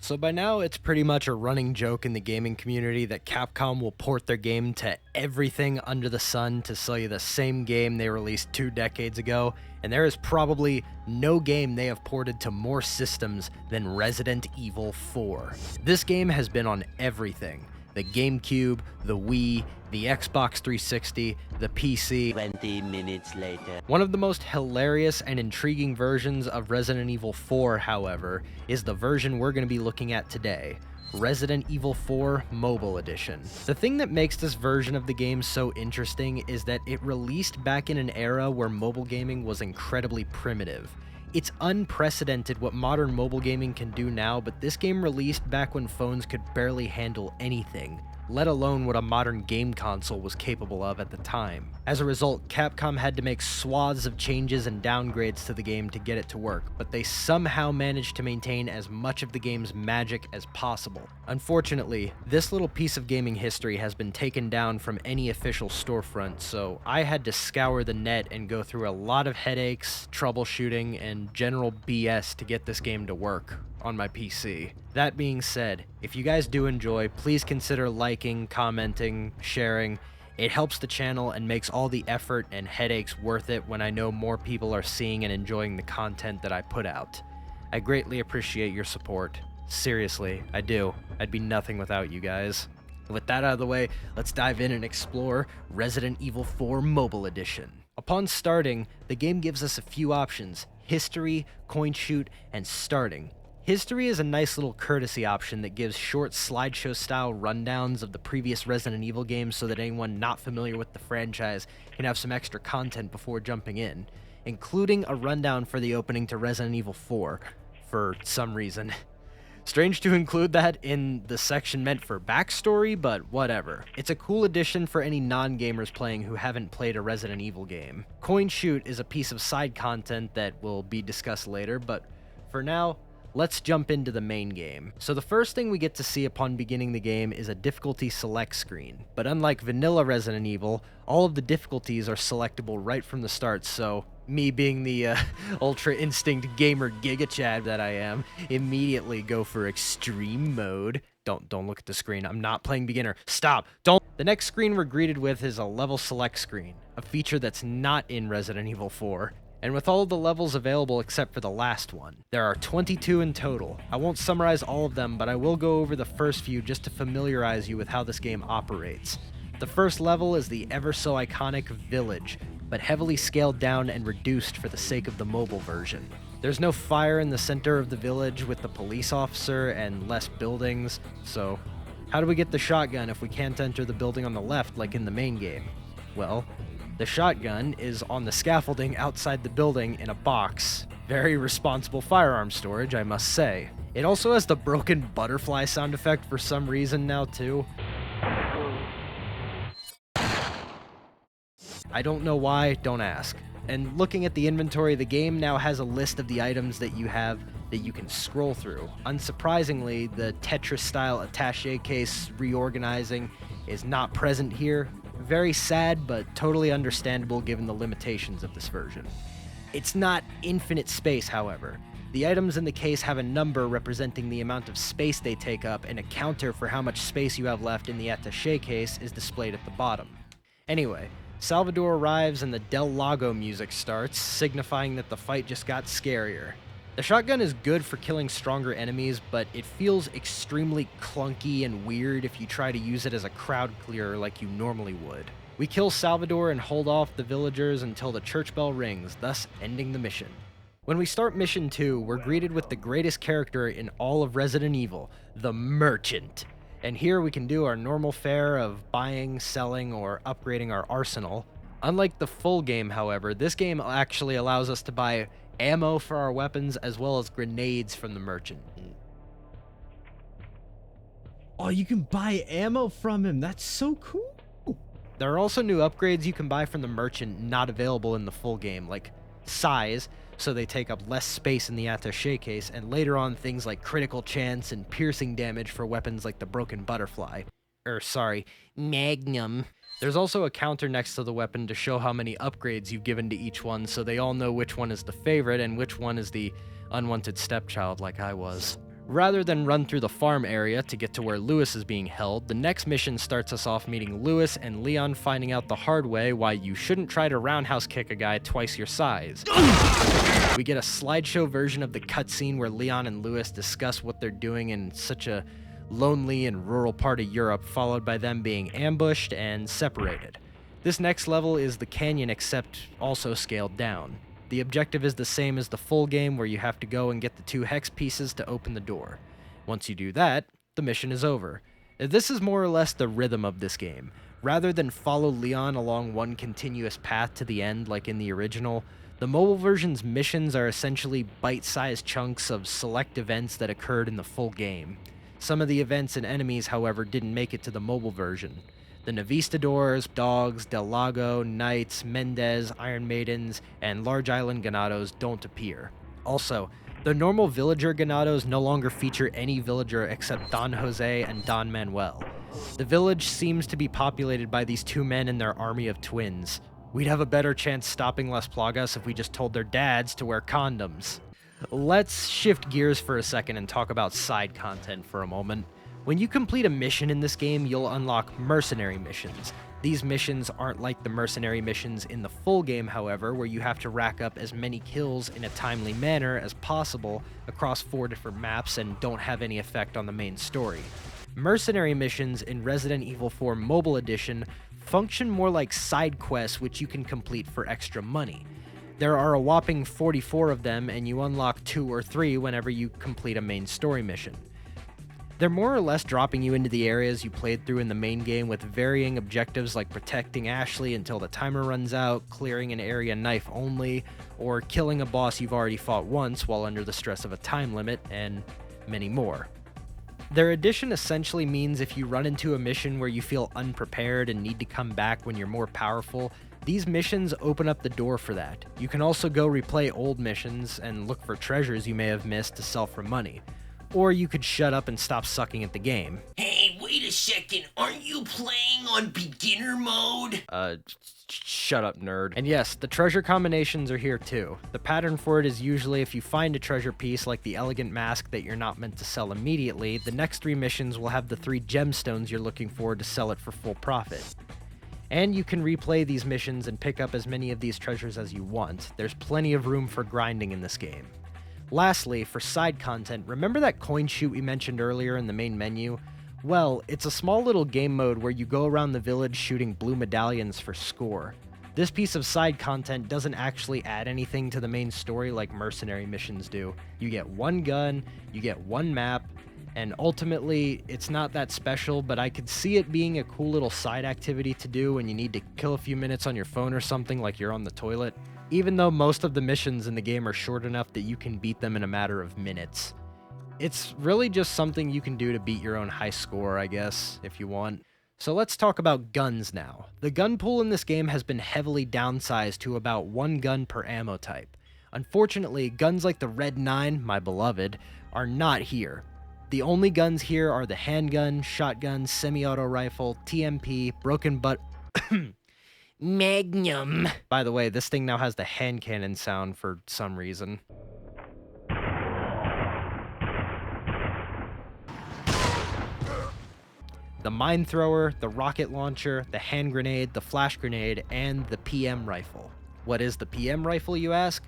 So by now, it's pretty much a running joke in the gaming community that Capcom will port their game to everything under the sun to sell you the same game they released 2 decades ago, and there is probably no game they have ported to more systems than Resident Evil 4. This game has been on everything: the GameCube, the Wii, the Xbox 360, the PC. 20 minutes later. One of the most hilarious and intriguing versions of Resident Evil 4, however, is the version we're going to be looking at today, Resident Evil 4 Mobile Edition. The thing that makes this version of the game so interesting is that it released back in an era where mobile gaming was incredibly primitive. It's unprecedented what modern mobile gaming can do now, but this game released back when phones could barely handle anything, let alone what a modern game console was capable of at the time. As a result, Capcom had to make swaths of changes and downgrades to the game to get it to work, but they somehow managed to maintain as much of the game's magic as possible. Unfortunately, this little piece of gaming history has been taken down from any official storefront, so I had to scour the net and go through a lot of headaches, troubleshooting, and general BS to get this game to work on my PC. That being said, if you guys do enjoy, please consider liking, commenting, sharing. It helps the channel and makes all the effort and headaches worth it when I know more people are seeing and enjoying the content that I put out. I greatly appreciate your support. Seriously, I do. I'd be nothing without you guys. With that out of the way, let's dive in and explore Resident Evil 4 Mobile Edition. Upon starting, the game gives us a few options: history, coin shoot, and starting. History is a nice little courtesy option that gives short slideshow-style rundowns of the previous Resident Evil games so that anyone not familiar with the franchise can have some extra content before jumping in, including a rundown for the opening to Resident Evil 4, for some reason. Strange to include that in the section meant for backstory, but whatever. It's a cool addition for any non-gamers playing who haven't played a Resident Evil game. Coin Shoot is a piece of side content that will be discussed later, but for now, let's jump into the main game. So the first thing we get to see upon beginning the game is a difficulty select screen. But unlike vanilla Resident Evil, all of the difficulties are selectable right from the start, so me being the Ultra Instinct gamer Giga Chad that I am, immediately go for extreme mode. Don't look at the screen. I'm not playing beginner. Stop. Don't. The next screen we're greeted with is a level select screen, a feature that's not in Resident Evil 4. And with all of the levels available except for the last one. There are 22 in total. I won't summarize all of them, but I will go over the first few just to familiarize you with how this game operates. The first level is the ever so iconic Village, but heavily scaled down and reduced for the sake of the mobile version. There's no fire in the center of the village with the police officer and less buildings, so how do we get the shotgun if we can't enter the building on the left like in the main game? Well, the shotgun is on the scaffolding outside the building in a box. Very responsible firearm storage, I must say. It also has the broken butterfly sound effect for some reason now, too. I don't know why, don't ask. And looking at the inventory, the game now has a list of the items that you have that you can scroll through. Unsurprisingly, the Tetris-style attaché case reorganizing is not present here. Very sad, but totally understandable given the limitations of this version. It's not infinite space, however. The items in the case have a number representing the amount of space they take up, and a counter for how much space you have left in the attaché case is displayed at the bottom. Anyway, Salvador arrives and the Del Lago music starts, signifying that the fight just got scarier. The shotgun is good for killing stronger enemies, but it feels extremely clunky and weird if you try to use it as a crowd clearer like you normally would. We kill Salvador and hold off the villagers until the church bell rings, thus ending the mission. When we start Mission 2, we're greeted with the greatest character in all of Resident Evil, the Merchant. And here we can do our normal fare of buying, selling, or upgrading our arsenal. Unlike the full game, however, this game actually allows us to buy ammo for our weapons as well as grenades from the merchant. Oh, you can buy ammo from him. That's so cool. There are also new upgrades you can buy from the merchant not available in the full game, like size, so they take up less space in the attaché case, and later on things like critical chance and piercing damage for weapons like the broken butterfly. Magnum. There's also a counter next to the weapon to show how many upgrades you've given to each one, so they all know which one is the favorite and which one is the unwanted stepchild like I was. Rather than run through the farm area to get to where Lewis is being held, the next mission starts us off meeting Lewis and Leon finding out the hard way why you shouldn't try to roundhouse kick a guy twice your size. We get a slideshow version of the cutscene where Leon and Lewis discuss what they're doing in such a lonely and rural part of Europe, followed by them being ambushed and separated. This next level is the canyon, except also scaled down. The objective is the same as the full game, where you have to go and get the 2 hex pieces to open the door. Once you do that, the mission is over. This is more or less the rhythm of this game. Rather than follow Leon along one continuous path to the end like in the original, the mobile version's missions are essentially bite-sized chunks of select events that occurred in the full game. Some of the events and enemies, however, didn't make it to the mobile version. The Navistadors, Dogs, Del Lago, Knights, Mendez, Iron Maidens, and Large Island Ganados don't appear. Also, the normal villager Ganados no longer feature any villager except Don Jose and Don Manuel. The village seems to be populated by these 2 men and their army of twins. We'd have a better chance stopping Las Plagas if we just told their dads to wear condoms. Let's shift gears for a second and talk about side content for a moment. When you complete a mission in this game, you'll unlock mercenary missions. These missions aren't like the mercenary missions in the full game, however, where you have to rack up as many kills in a timely manner as possible across 4 different maps and don't have any effect on the main story. Mercenary missions in Resident Evil 4 Mobile Edition function more like side quests which you can complete for extra money. There are a whopping 44 of them, and you unlock 2 or 3 whenever you complete a main story mission. They're more or less dropping you into the areas you played through in the main game with varying objectives like protecting Ashley until the timer runs out, clearing an area knife only, or killing a boss you've already fought once while under the stress of a time limit, and many more. Their addition essentially means if you run into a mission where you feel unprepared and need to come back when you're more powerful, these missions open up the door for that. You can also go replay old missions and look for treasures you may have missed to sell for money. Or you could shut up and stop sucking at the game. Hey, wait a second, aren't you playing on beginner mode? Shut up, nerd. And yes, the treasure combinations are here too. The pattern for it is usually if you find a treasure piece like the elegant mask that you're not meant to sell immediately, the next 3 missions will have the 3 gemstones you're looking for to sell it for full profit. And you can replay these missions and pick up as many of these treasures as you want. There's plenty of room for grinding in this game. Lastly, for side content, remember that coin chute we mentioned earlier in the main menu? Well, it's a small little game mode where you go around the village shooting blue medallions for score. This piece of side content doesn't actually add anything to the main story like mercenary missions do. You get 1 gun, you get 1 map, and ultimately, it's not that special, but I could see it being a cool little side activity to do when you need to kill a few minutes on your phone or something like you're on the toilet. Even though most of the missions in the game are short enough that you can beat them in a matter of minutes. It's really just something you can do to beat your own high score, I guess, if you want. So let's talk about guns now. The gun pool in this game has been heavily downsized to about 1 gun per ammo type. Unfortunately, guns like the Red 9, my beloved, are not here. The only guns here are the handgun, shotgun, semi-auto rifle, TMP, broken butt... Magnum. By the way, this thing now has the hand cannon sound for some reason. The mine thrower, the rocket launcher, the hand grenade, the flash grenade, and the PM rifle. What is the PM rifle, you ask?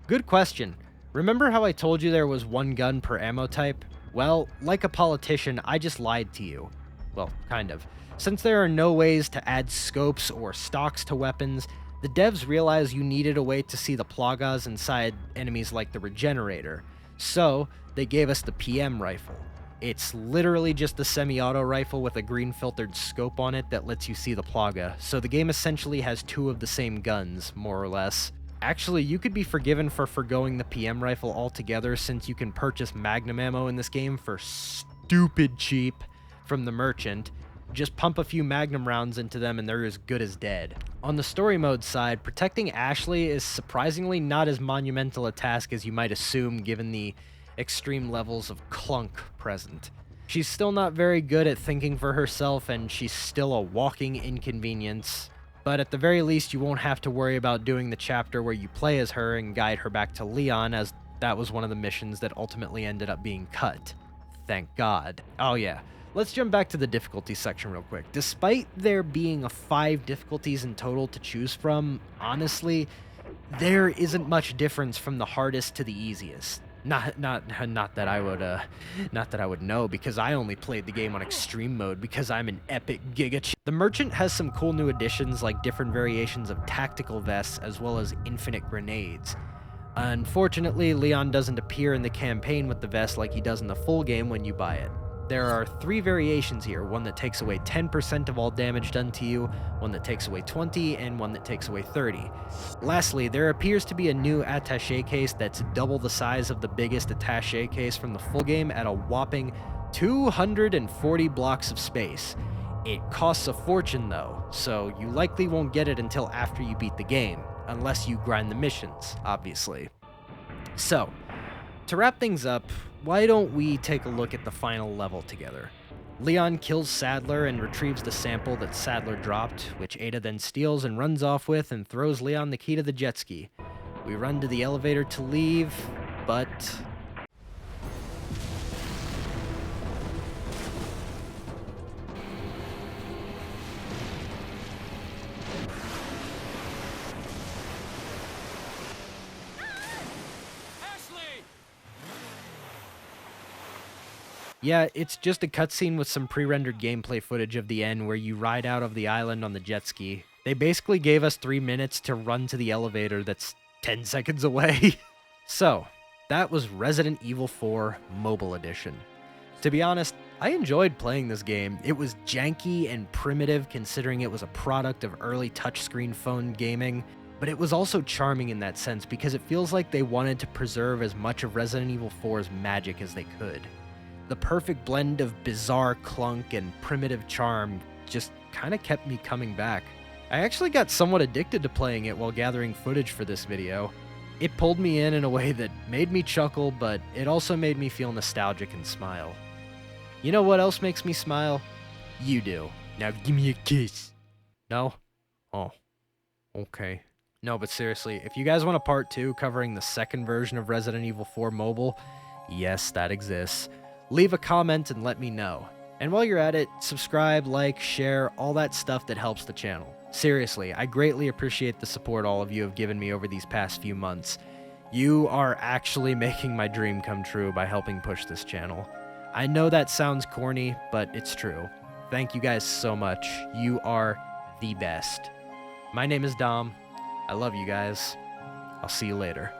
Good question. Remember how I told you there was 1 gun per ammo type? Well, like a politician, I just lied to you. Well, kind of. Since there are no ways to add scopes or stocks to weapons, the devs realized you needed a way to see the plagas inside enemies like the Regenerator. So, they gave us the PM rifle. It's literally just a semi-auto rifle with a green filtered scope on it that lets you see the plaga, so the game essentially has 2 of the same guns, more or less. Actually, you could be forgiven for forgoing the PM rifle altogether since you can purchase Magnum ammo in this game for stupid cheap from the merchant. Just pump a few Magnum rounds into them and they're as good as dead. On the story mode side, protecting Ashley is surprisingly not as monumental a task as you might assume given the extreme levels of clunk present. She's still not very good at thinking for herself and she's still a walking inconvenience, but at the very least you won't have to worry about doing the chapter where you play as her and guide her back to Leon, as that was one of the missions that ultimately ended up being cut. Thank God. Oh yeah, let's jump back to the difficulty section real quick. Despite there being 5 difficulties in total to choose from, honestly, there isn't much difference from the hardest to the easiest. Not that I would know, because I only played the game on extreme mode because I'm an epic giga. The merchant has some cool new additions like different variations of tactical vests as well as infinite grenades. Unfortunately, Leon doesn't appear in the campaign with the vest like he does in the full game when you buy it. There are 3 variations here, one that takes away 10% of all damage done to you, one that takes away 20, and one that takes away 30. Lastly, there appears to be a new attaché case that's double the size of the biggest attaché case from the full game at a whopping 240 blocks of space. It costs a fortune though, so you likely won't get it until after you beat the game, unless you grind the missions, obviously. So, to wrap things up, why don't we take a look at the final level together? Leon kills Sadler and retrieves the sample that Sadler dropped, which Ada then steals and runs off with and throws Leon the key to the jet ski. We run to the elevator to leave, but... yeah, it's just a cutscene with some pre-rendered gameplay footage of the end where you ride out of the island on the jet ski. They basically gave us 3 minutes to run to the elevator that's 10 seconds away. So, that was Resident Evil 4 Mobile Edition. To be honest, I enjoyed playing this game. It was janky and primitive considering it was a product of early touchscreen phone gaming, but it was also charming in that sense because it feels like they wanted to preserve as much of Resident Evil 4's magic as they could. The perfect blend of bizarre clunk and primitive charm just kind of kept me coming back. I actually got somewhat addicted to playing it while gathering footage for this video. It pulled me in a way that made me chuckle, but it also made me feel nostalgic and smile. You know what else makes me smile? You do. Now give me a kiss. No? Oh. Okay. No, but seriously, if you guys want a part 2 covering the second version of Resident Evil 4 Mobile, yes, that exists. Leave a comment and let me know. And while you're at it, subscribe, like, share, all that stuff that helps the channel. Seriously, I greatly appreciate the support all of you have given me over these past few months. You are actually making my dream come true by helping push this channel. I know that sounds corny, but it's true. Thank you guys so much. You are the best. My name is Dom. I love you guys. I'll see you later.